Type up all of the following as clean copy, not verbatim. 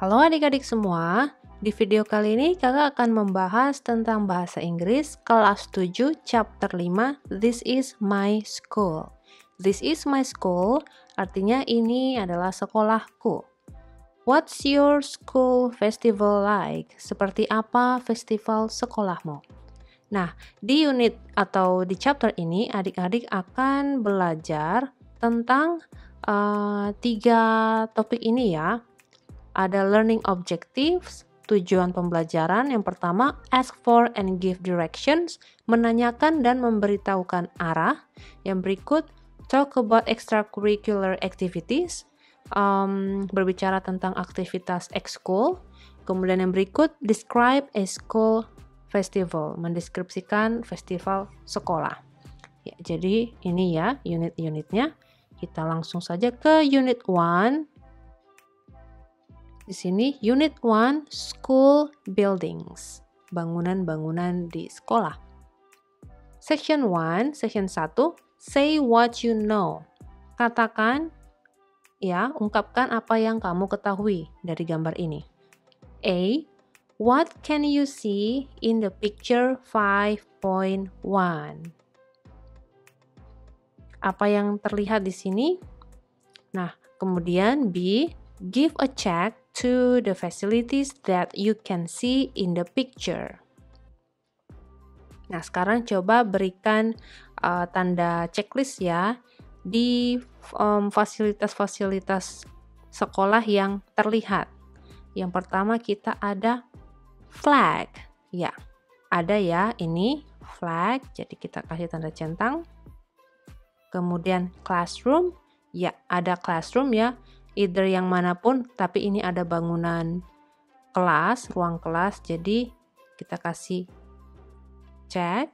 Halo adik-adik semua, di video kali ini kakak akan membahas tentang bahasa Inggris kelas 7 chapter 5 This is my school. This is my school artinya ini adalah sekolahku. What's your school festival like? Seperti apa festival sekolahmu? Nah, di unit atau di chapter ini adik-adik akan belajar tentang 3 topik ini ya. Ada learning objectives, tujuan pembelajaran. Yang pertama, ask for and give directions, menanyakan dan memberitahukan arah. Yang berikut, talk about extracurricular activities, berbicara tentang aktivitas ekskul. Kemudian yang berikut, describe a school festival, mendeskripsikan festival sekolah. Ya, jadi ini ya unit-unitnya. Kita langsung saja ke unit 1. Di sini unit 1 school buildings, bangunan-bangunan di sekolah. Section 1, section 1, say what you know. Katakan ya, ungkapkan apa yang kamu ketahui dari gambar ini. A, what can you see in the picture 5.1? Apa yang terlihat di sini? Nah, kemudian B, give a check to the facilities that you can see in the picture. Nah, sekarang coba berikan tanda checklist ya di fasilitas-fasilitas sekolah yang terlihat. Yang pertama kita ada flag. Ya, ada ya ini flag, jadi kita kasih tanda centang. Kemudian classroom, ya ada classroom ya. Either yang manapun, tapi ini ada bangunan kelas, ruang kelas, jadi kita kasih cek.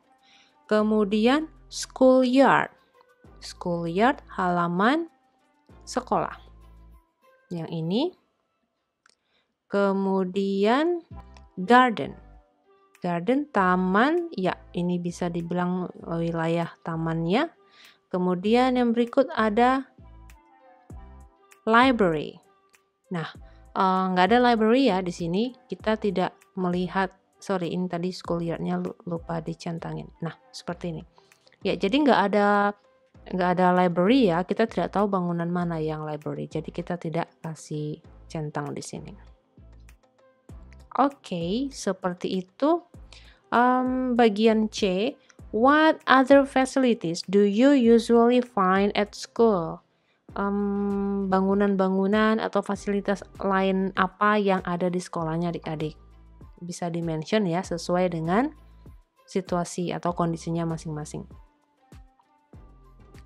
Kemudian schoolyard, schoolyard halaman sekolah. Yang ini. Kemudian garden, garden taman, ya ini bisa dibilang wilayah tamannya. Kemudian yang berikut ada library. Nah, nggak ada library ya di sini. Kita tidak melihat, ini tadi schoolyard-nya lupa dicentangin. Nah, seperti ini. Ya, jadi nggak ada library ya. Kita tidak tahu bangunan mana yang library. Jadi kita tidak kasih centang di sini. Oke, seperti itu. Bagian C, what other facilities do you usually find at school? Bangunan-bangunan atau fasilitas lain apa yang ada di sekolahnya adik-adik. Bisa di-mention ya sesuai dengan situasi atau kondisinya masing-masing.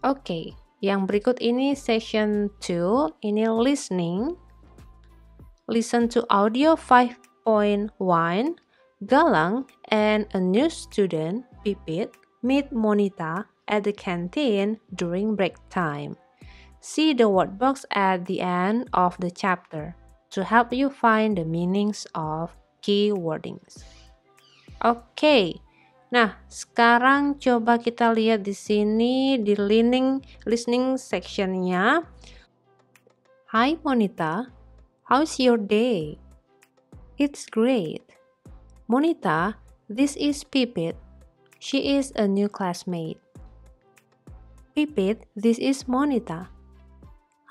Oke, yang berikut ini session 2, ini listening. Listen to audio 5.1. Galang and a new student, Pipit, meet Monita at the canteen during break time. See the word box at the end of the chapter to help you find the meanings of key wordings. Oke. Nah, sekarang coba kita lihat di sini di listening section-nya. Hi Monita, how's your day? It's great. Monita, this is Pipit. She is a new classmate. Pipit, this is Monita.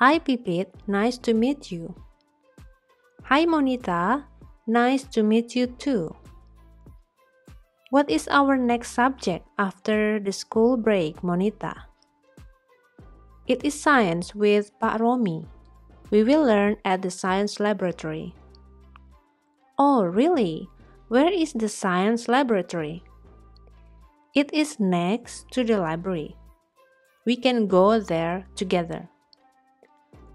Hi Pipit, nice to meet you. Hi Monita, nice to meet you too. What is our next subject after the school break, Monita? It is science with Pak Romi. We will learn at the science laboratory. Oh, really? Where is the science laboratory? It is next to the library. We can go there together.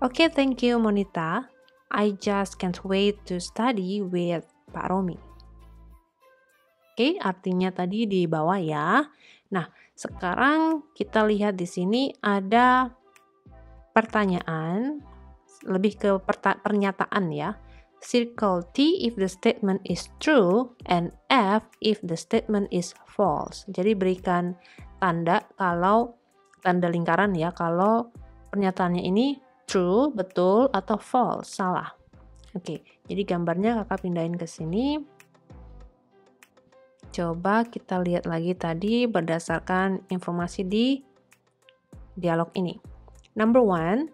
Okay, thank you, Monita. I just can't wait to study with Pak Romi. Oke, artinya tadi di bawah ya. Nah, sekarang kita lihat di sini ada pertanyaan, lebih ke pernyataan ya. Circle T if the statement is true and F if the statement is false. Jadi berikan tanda lingkaran ya kalau pernyataannya ini true, betul, atau false, salah. Oke, jadi gambarnya kakak pindahin ke sini. Coba kita lihat lagi tadi berdasarkan informasi di dialog ini. Number 1,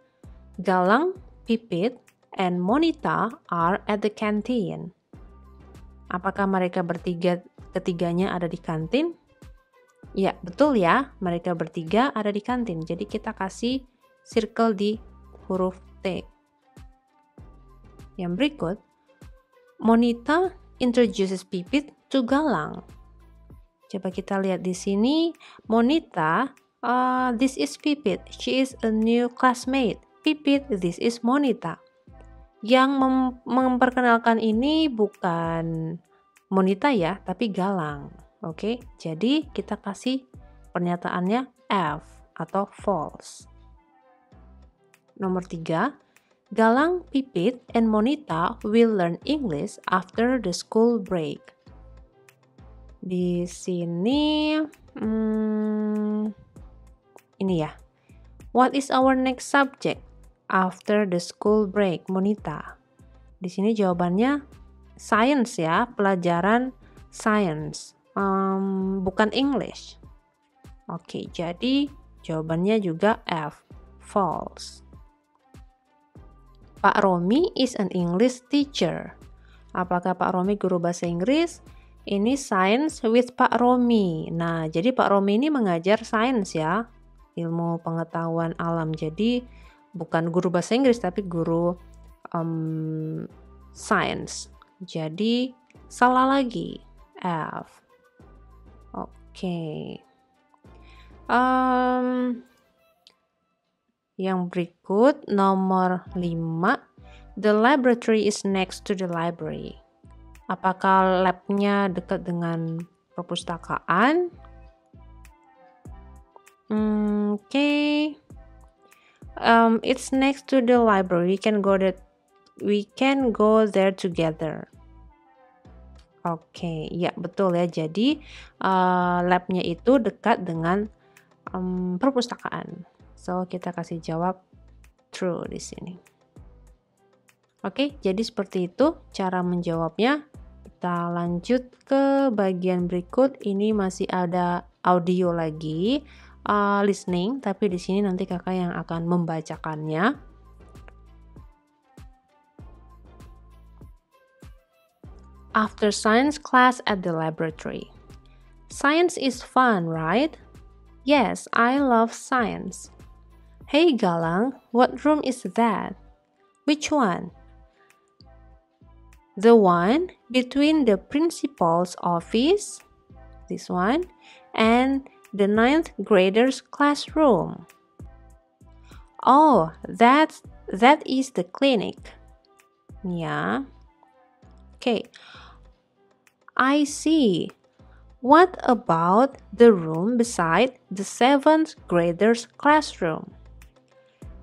Galang, Pipit, and Monita are at the canteen. Apakah mereka ketiganya ada di kantin? Ya, betul ya. Mereka bertiga ada di kantin. Jadi kita kasih circle di huruf T. Yang berikut, Monita introduces Pipit to Galang. Coba kita lihat di sini, Monita, this is Pipit. She is a new classmate. Pipit, this is Monita. Yang memperkenalkan ini bukan Monita ya, tapi Galang. Oke, jadi kita kasih pernyataannya F atau false. Nomor 3, Galang, Pipit, and Monita will learn English after the school break. Di sini, ini ya. What is our next subject after the school break, Monita? Di sini jawabannya science ya, pelajaran science, bukan English. Oke, jadi jawabannya juga F, false. Pak Romi is an English teacher. Apakah Pak Romi guru bahasa Inggris? Ini science with Pak Romi. Nah, jadi Pak Romi ini mengajar science ya, ilmu pengetahuan alam. Jadi bukan guru bahasa Inggris tapi guru science. Jadi salah lagi, F. Oke. Yang berikut nomor 5, the laboratory is next to the library. Apakah labnya dekat dengan perpustakaan? Okay. It's next to the library. We can go there together. Oke, ya betul ya. Jadi labnya itu dekat dengan perpustakaan. So kita kasih jawab true di sini. Oke, jadi seperti itu cara menjawabnya. Kita lanjut ke bagian berikut. Ini masih ada audio lagi, listening, tapi di sini nanti kakak yang akan membacakannya. After science class at the laboratory. Science is fun, right? Yes, I love science. Hey Galang, what room is that? Which one? The one between the principal's office, this one, and the 9th graders' classroom. Oh, that is the clinic. Yeah. Okay. I see. What about the room beside the 7th graders' classroom?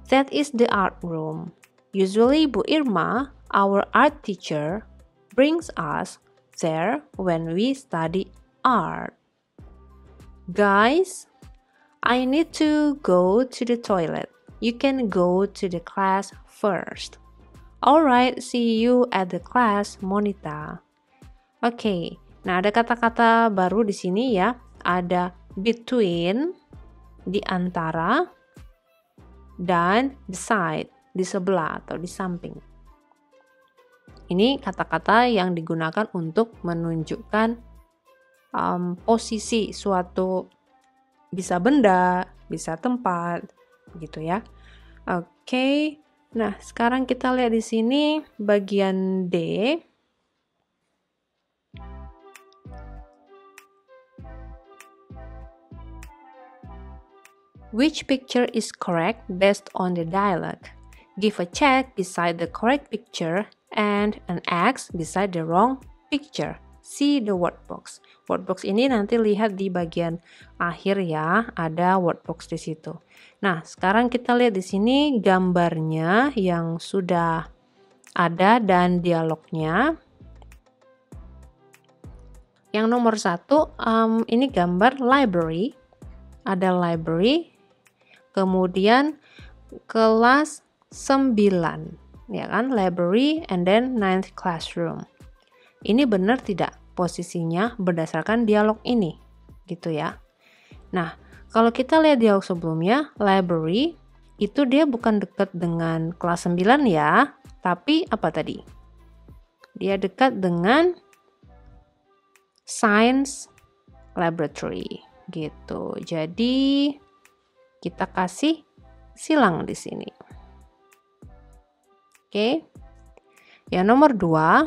That is the art room. Usually Bu Irma, our art teacher, brings us there when we study art. Guys, I need to go to the toilet. You can go to the class first. Alright, see you at the class, Monita. Oke, nah ada kata-kata baru di sini ya. Ada between, di antara, dan beside, di sebelah atau di samping. Ini kata-kata yang digunakan untuk menunjukkan posisi suatu, bisa benda, bisa tempat, gitu ya. Oke, nah sekarang kita lihat di sini bagian D. Which picture is correct based on the dialogue? Give a check beside the correct picture and an X beside the wrong picture. See the word box. Word box ini nanti lihat di bagian akhir ya, ada word box di situ. Nah, sekarang kita lihat di sini gambarnya yang sudah ada dan dialognya. Yang nomor 1, ini gambar library. Ada library. Kemudian kelas 9. ya kan? Library and then 9th classroom. Ini benar tidak posisinya berdasarkan dialog ini, gitu ya. Nah, kalau kita lihat dialog sebelumnya, library itu dia bukan dekat dengan kelas 9 ya, tapi apa tadi? Dia dekat dengan science laboratory, gitu. Jadi kita kasih silang di sini. Oke. Yang nomor 2,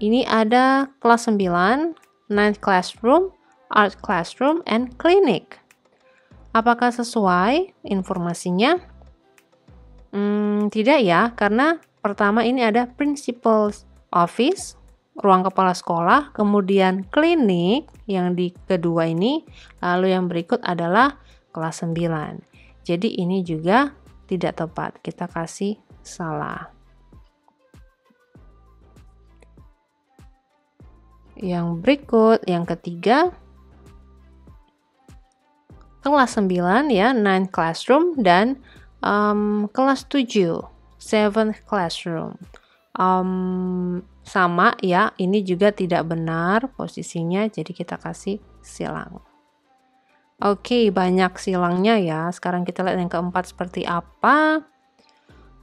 ini ada kelas 9, 9th classroom, art classroom, and clinic. Apakah sesuai informasinya? Tidak ya, karena pertama ini ada principal's office, ruang kepala sekolah, kemudian klinik yang di kedua ini, lalu yang berikut adalah kelas 9. Jadi ini juga tidak tepat, kita kasih salah. Yang berikut, yang ketiga, kelas 9 ya, 9th classroom, dan kelas 7, 7th classroom. Sama ya, ini juga tidak benar posisinya, jadi kita kasih silang. Oke, banyak silangnya ya. Sekarang kita lihat yang keempat seperti apa.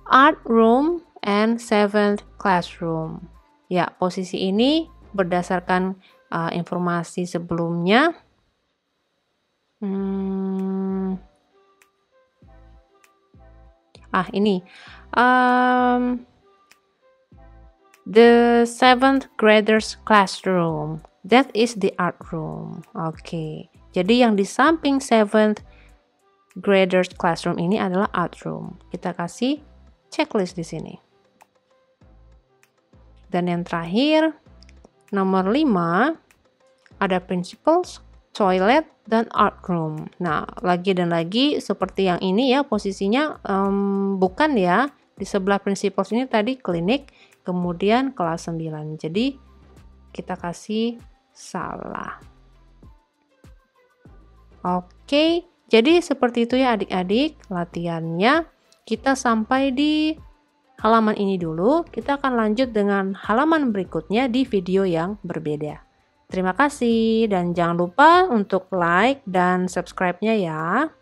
Art room and 7th classroom. Ya, posisi ini berdasarkan informasi sebelumnya. Ini. The 7th graders classroom. That is the art room. Oke. Jadi yang di samping 7th graders classroom ini adalah art room. Kita kasih checklist di sini. Dan yang terakhir, nomor 5, ada principal's, toilet, dan art room. Nah, lagi dan lagi seperti yang ini ya, posisinya bukan ya. Di sebelah principal's ini tadi klinik, kemudian kelas 9. Jadi, kita kasih salah. Oke, jadi seperti itu ya adik-adik latihannya. Kita sampai di halaman ini dulu. Kita akan lanjut dengan halaman berikutnya di video yang berbeda. Terima kasih dan jangan lupa untuk like dan subscribe-nya ya.